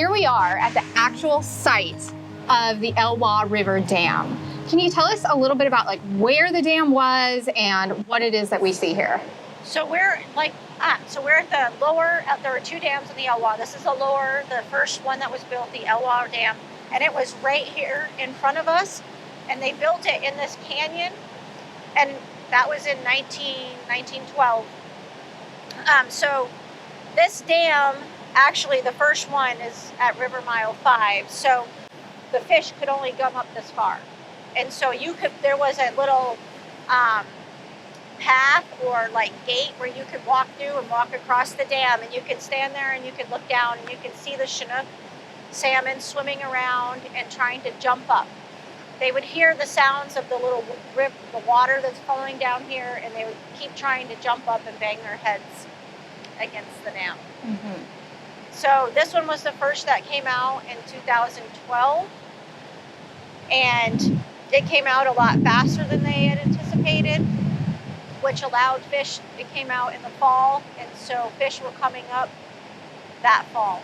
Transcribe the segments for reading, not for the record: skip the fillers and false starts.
here we are at the actual site of the Elwha River Dam. Can you tell us a little bit about like where the dam was and what it is that we see here? So we're at the lower, there are two dams in the Elwha. This is the lower, the first one that was built, the Elwha Dam, and it was right here in front of us, and they built it in this canyon, and that was in 1912. So this dam, actually the first one is at River Mile 5, so the fish could only come up this far. And so there was a little path or like gate where you could walk through and walk across the dam, and you could stand there and you could look down and you could see the Chinook salmon swimming around and trying to jump up. They would hear the sounds of the little the water that's flowing down here, and they would keep trying to jump up and bang their heads against the dam. Mm-hmm. So this one was the first that came out in 2012, and it came out a lot faster than they had anticipated, which allowed fish. It came out in the fall, and so fish were coming up that fall.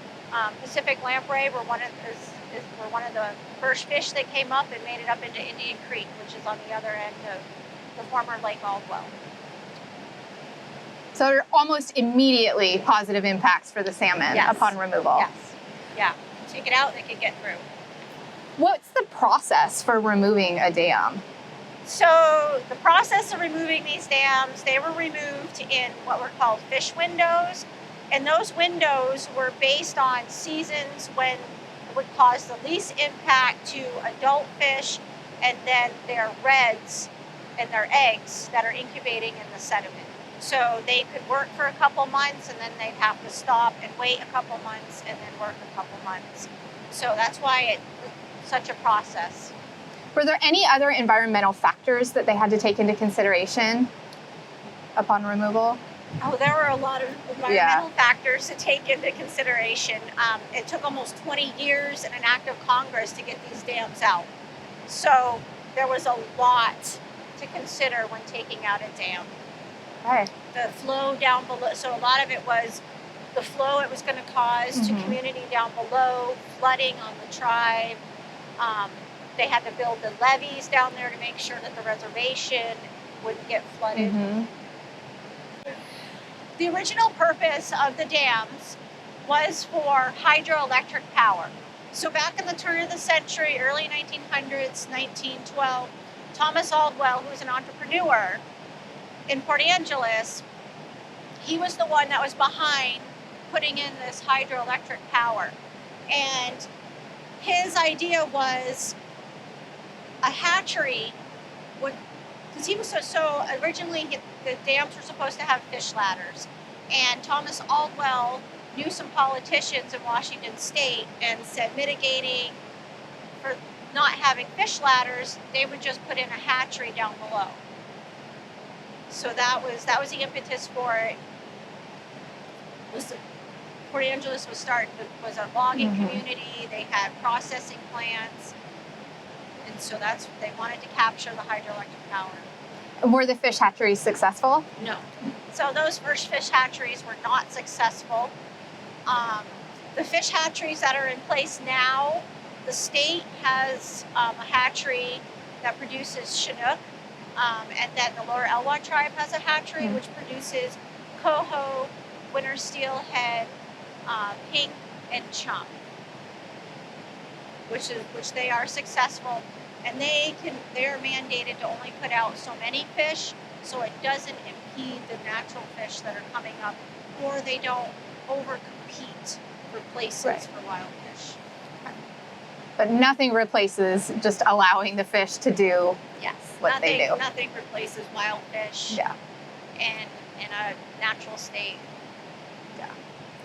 Pacific lamprey were one of the first fish that came up and made it up into Indian Creek, which is on the other end of the former Lake Aldwell. So there are almost immediately positive impacts for the salmon upon removal. Yes. Yeah. Take it out, they can get through. What's the process for removing a dam? So the process of removing these dams, they were removed in what were called fish windows. And those windows were based on seasons when it would cause the least impact to adult fish and then their reds and their eggs that are incubating in the sediment. So they could work for a couple months and then they'd have to stop and wait a couple months and then work a couple months. So that's why it's such a process. Were there any other environmental factors that they had to take into consideration upon removal? Oh, there were a lot of environmental factors to take into consideration. It took almost 20 years and an act of Congress to get these dams out. So there was a lot to consider when taking out a dam. Okay. The flow down below, so a lot of it was the flow it was going to cause to community down below, flooding on the tribe. They had to build the levees down there to make sure that the reservation wouldn't get flooded. Mm-hmm. The original purpose of the dams was for hydroelectric power. So back in the turn of the century, early 1900s, 1912, Thomas Aldwell, who was an entrepreneur in Port Angeles, he was the one that was behind putting in this hydroelectric power. And his idea was a hatchery would, because he was so originally the dams were supposed to have fish ladders, and Thomas Aldwell knew some politicians in Washington State and said mitigating for not having fish ladders, they would just put in a hatchery down below. So that was the impetus for it. Port Angeles was a logging community. They had processing plants. And so they wanted to capture the hydroelectric power. Were the fish hatcheries successful? No. So those first fish hatcheries were not successful. The fish hatcheries that are in place now, the state has a hatchery that produces Chinook, and then the Lower Elwha tribe has a hatchery which produces coho, winter steelhead, pink, and chum, which they are successful. And they are mandated to only put out so many fish, so it doesn't impede the natural fish that are coming up, or they don't overcompete for places for wild fish. But nothing replaces just allowing the fish to do what they do. Nothing replaces wild fish in a natural state. Yeah.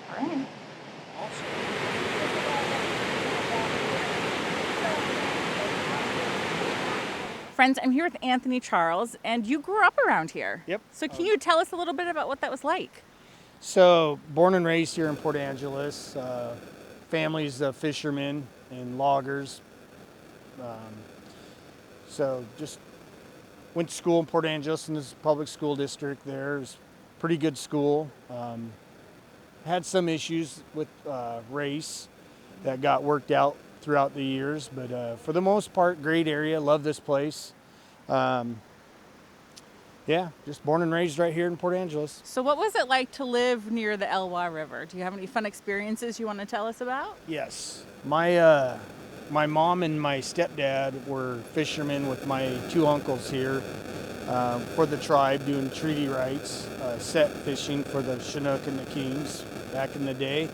All right. Friends, I'm here with Anthony Charles, and you grew up around here. Yep. So can you tell us a little bit about what that was like? So, born and raised here in Port Angeles, family's fishermen and loggers. So just went to school in Port Angeles in this public school district there. It was a pretty good school. Had some issues with race, that got worked out throughout the years. But for the most part, great area. Love this place. Yeah, just born and raised right here in Port Angeles. So what was it like to live near the Elwha River? Do you have any fun experiences you want to tell us about? Yes, my mom and my stepdad were fishermen with my two uncles here for the tribe, doing treaty rights, set fishing for the Chinook and the Kings back in the day.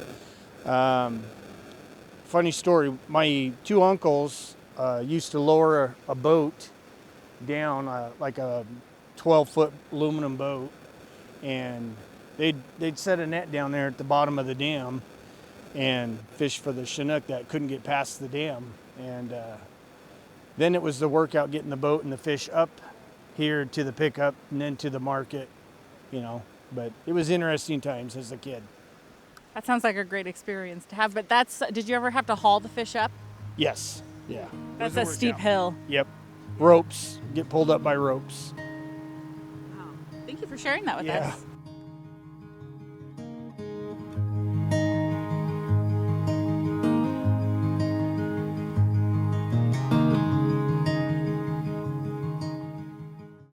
Funny story, my two uncles used to lower a boat down, like a 12-foot aluminum boat, and they'd set a net down there at the bottom of the dam and fish for the Chinook that couldn't get past the dam. And then it was the workout getting the boat and the fish up here to the pickup and then to the market, you know. But it was interesting times as a kid. That sounds like a great experience to have, but did you ever have to haul the fish up? Yes, yeah. It That's was a workout. steep hill. Yep. Ropes, get pulled up by ropes. Wow. Thank you for sharing that with Yeah. us.